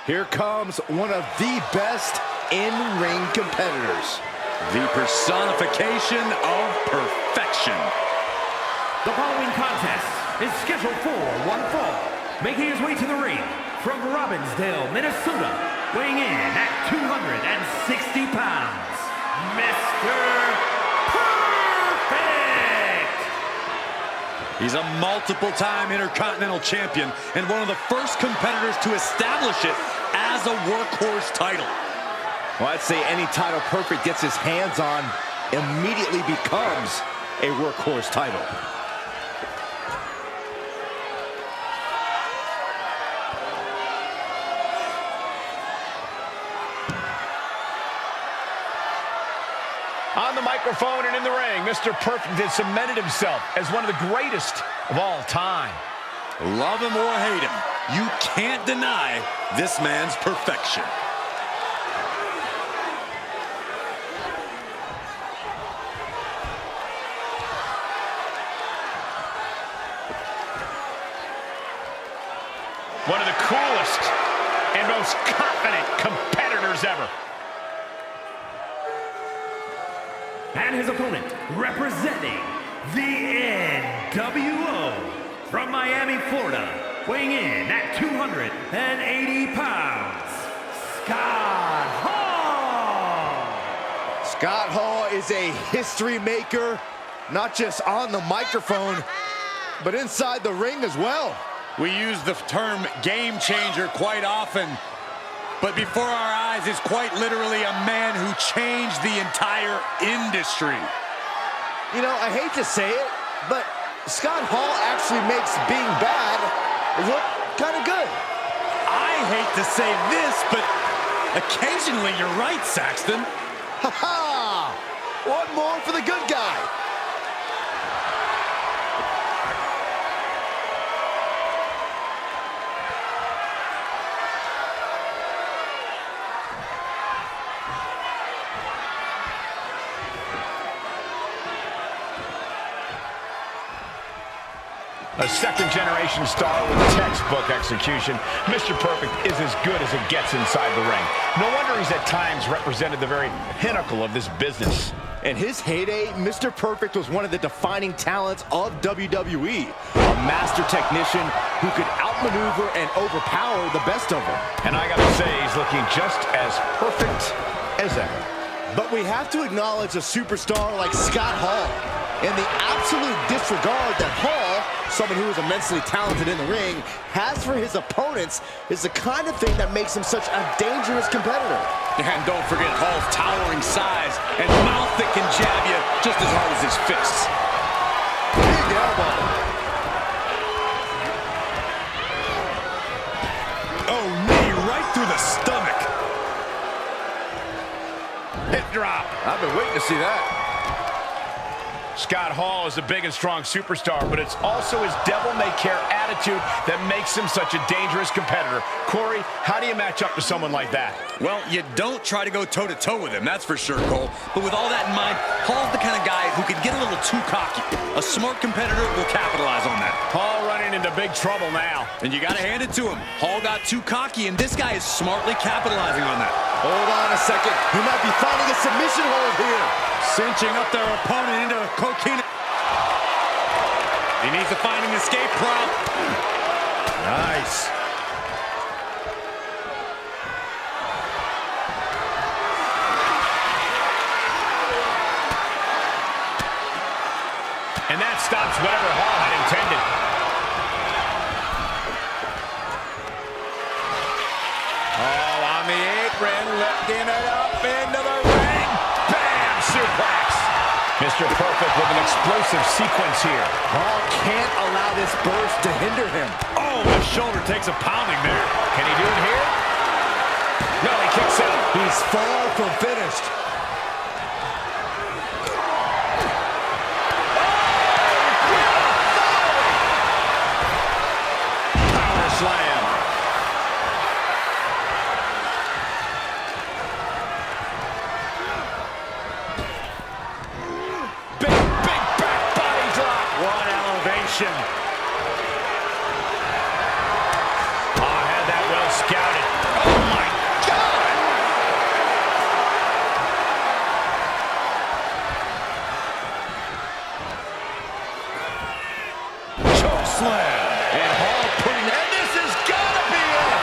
Here comes one of the best in-ring competitors. The personification of perfection. The following contest is scheduled for one fall. Making his way to the ring from Robbinsdale, Minnesota, weighing in at 260 pounds, Mr. Perfect! He's a multiple-time Intercontinental Champion and one of the first competitors to establish it as a workhorse title. Well, I'd say any title Perfect gets his hands on immediately becomes a workhorse title. On the microphone and in the ring, Mr. Perfect has cemented himself as one of the greatest of all time. Love him or hate him, you can't deny this man's perfection. One of the coolest and most confident competitors ever. And his opponent, representing the NWO from Miami, Florida, weighing in at 280 pounds, Scott Hall! Scott Hall is a history maker, not just on the microphone, but inside the ring as well. We use the term game changer quite often, but before our eyes is quite literally a man who changed the entire industry. You know, I hate to say it, but Scott Hall actually makes being bad look kind of good. I hate to say this, but occasionally you're right, Saxton. Ha ha! One more for the good guy. A second-generation star with textbook execution, Mr. Perfect is as good as it gets inside the ring. No wonder he's at times represented the very pinnacle of this business. In his heyday, Mr. Perfect was one of the defining talents of WWE. A master technician who could outmaneuver and overpower the best of them. And I gotta say, he's looking just as perfect as ever. But we have to acknowledge a superstar like Scott Hall and the absolute disregard that Hall, someone who is immensely talented in the ring, has for his opponents is the kind of thing that makes him such a dangerous competitor. And don't forget Hall's towering size and mouth that can jab you just as hard as his fists. Big elbow. Oh, knee right through the stomach. Hip drop. I've been waiting to see that. Scott Hall is a big and strong superstar, but it's also his devil-may-care attitude that makes him such a dangerous competitor. Corey, how do you match up to someone like that? Well, you don't try to go toe-to-toe with him, that's for sure, Cole. But with all that in mind, Hall's the kind of guy who can get a little too cocky. A smart competitor will capitalize on that. Hall running into big trouble now. And you got to hand it to him. Hall got too cocky, and this guy is smartly capitalizing on that. Hold on a second. He might be finding a submission hold here. Cinching up their opponent into a cocaine. He needs to find an escape route. Nice. And that stops whatever Hall had intended. Oh, on the apron, lifting it up into the ring. Bam! Suplex. Mr. Perfect with an explosive sequence here. Hall can't allow this burst to hinder him. Oh, the shoulder takes a pounding there. Can he do it here? No, he kicks out. He's far from finished. Power slam. Big back body drop. What elevation. Oh, had that well scouted. Oh, slam. And Hall putting that. And this has got to be it.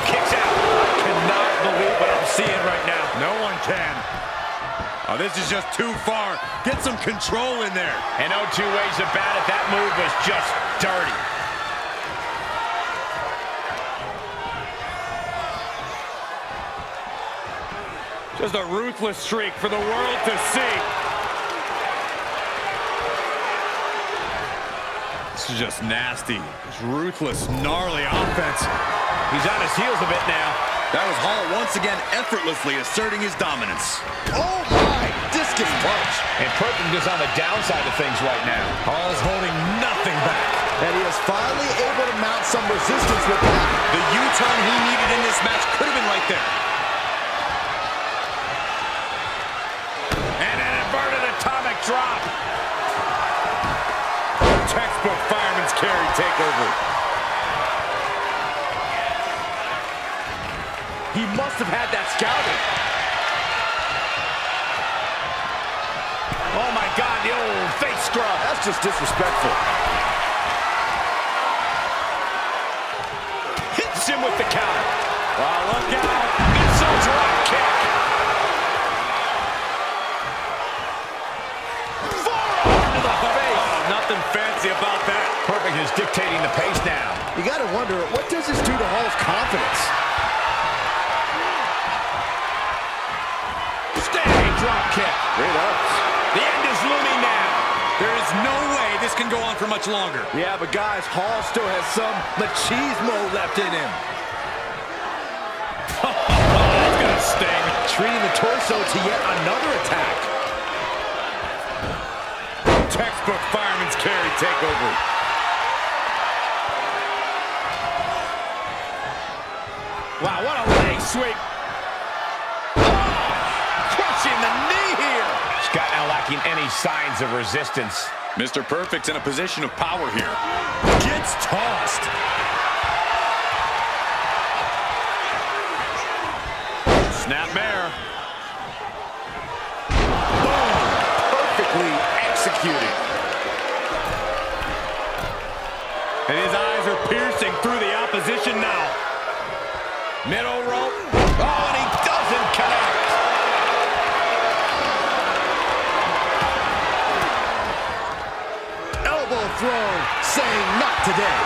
Kicks out. I cannot believe what I'm seeing right now. No one can. Oh, this is just too far. Get some control in there. And no two ways about it. That move was just dirty. Just a ruthless streak for the world to see. This is just nasty. It's ruthless, gnarly offense. He's on his heels a bit now. That was Hall once again effortlessly asserting his dominance. Oh my, discus punch. And Perfect is on the downside of things right now. Hall's holding nothing back. And he is finally able to mount some resistance with that. The U-turn he needed in this match could have been right there. And an inverted atomic drop. Textbook fireman's carry takeover. He must have had that scouted. Oh my God, the old face scrub. That's just disrespectful. Hits him with the counter. Oh, look out. It's a drop kick. Forearm to the face. Oh, nothing fancy about that. Perfect is dictating the pace now. You got to wonder, what does this do to Hall's confidence? Standing drop kick. Great ups. The end is looming now. There is no way this can go on for much longer. Yeah, but guys, Hall still has some machismo left in him. Oh, that's gonna sting. Treating the torso to yet another attack. Textbook fireman's carry takeover. Wow, what a leg sweep. Crushing the knee here. Scott now lacking any signs of resistance. Mr. Perfect's in a position of power here. Gets tossed. Snapmare. Boom! Perfectly executed. And his eyes are piercing through the opposition now. Middle rope. Oh, and he doesn't connect. Elbow throw, saying not today.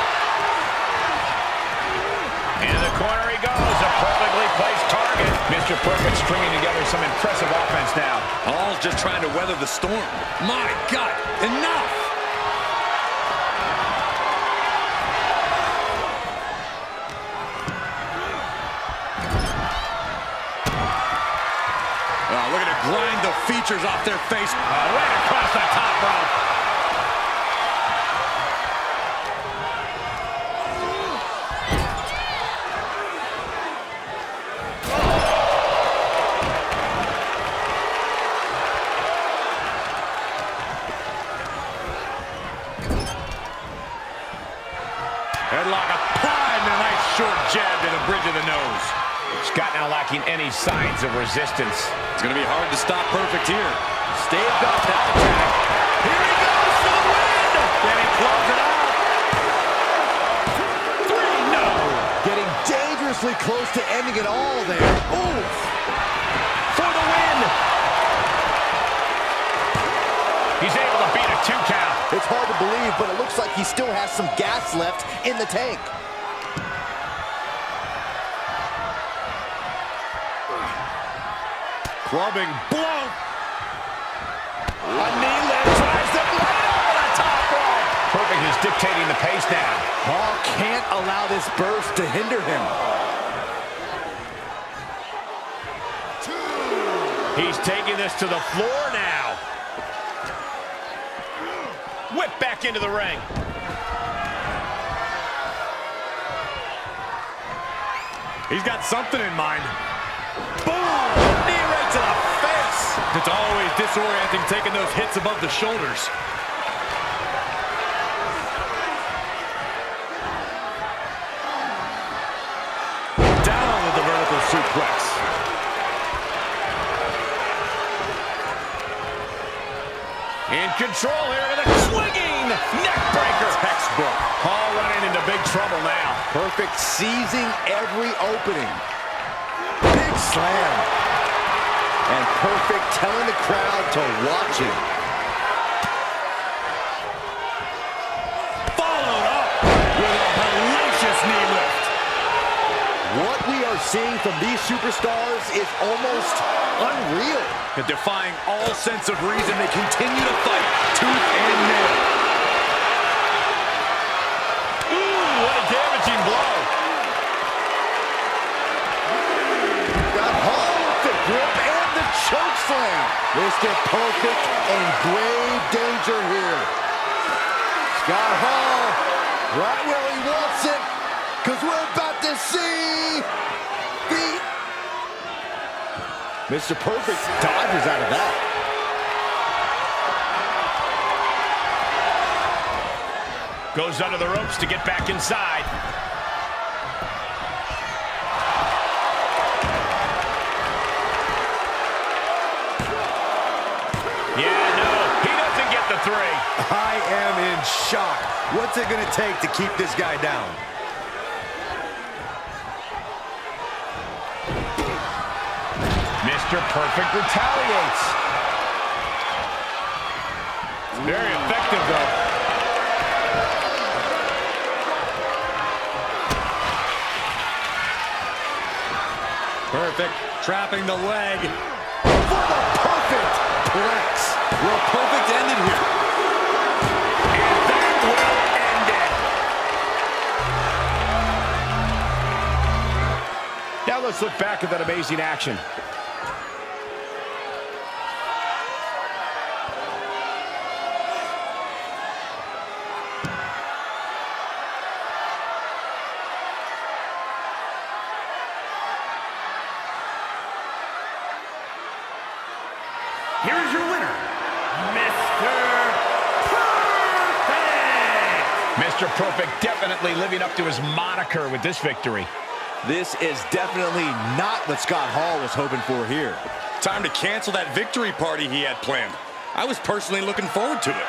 In the corner he goes, a perfectly placed target. Mr. Perfect stringing together some impressive offense now. Hall's just trying to weather the storm. My God, enough! Looking to grind the features off their face. Right across the top rope. Headlock applied and a nice short jab to the bridge of the nose. Scott now lacking any signs of resistance. It's going to be hard to stop Perfect here. Staved off that attack. Here he goes for the win! Can he close it out? 3, no! Getting dangerously close to ending it all there. Oof! For the win! He's able to beat a 2 count. It's hard to believe, but it looks like he still has some gas left in the tank. Clubbing blow. A knee lift tries to right over the top rope. Perfect is dictating the pace now. Hall can't allow this burst to hinder him. He's taking this to the floor now. Whip back into the ring. He's got something in mind. Boom! Knee right to the face. It's always disorienting taking those hits above the shoulders. Down with the vertical suplex. In control here with a swinging neck breaker. Textbook. Hall running into big trouble now. Perfect seizing every opening. Big slam. And Perfect telling the crowd to watch him. Followed up with a hellacious knee lift. What we are seeing from these superstars is almost unreal. And defying all sense of reason, they continue to fight tooth and nail. Ooh, what a damaging blow. Got Hall with the grip and the choke slam. Mr. Perfect in grave danger here. Scott Hall right where he wants it, because we're about to see the... Mr. Perfect dodges out of that. Goes under the ropes to get back inside. Yeah, no, he doesn't get the 3. I am in shock. What's it going to take to keep this guy down? Mr. Perfect retaliates. It's very effective, though. Perfect. Trapping the leg. For the Perfect Plex. Well, Perfect ended here. And that will end it. Now let's look back at that amazing action. Here is your winner, Mr. Perfect! Mr. Perfect definitely living up to his moniker with this victory. This is definitely not what Scott Hall was hoping for here. Time to cancel that victory party he had planned. I was personally looking forward to it.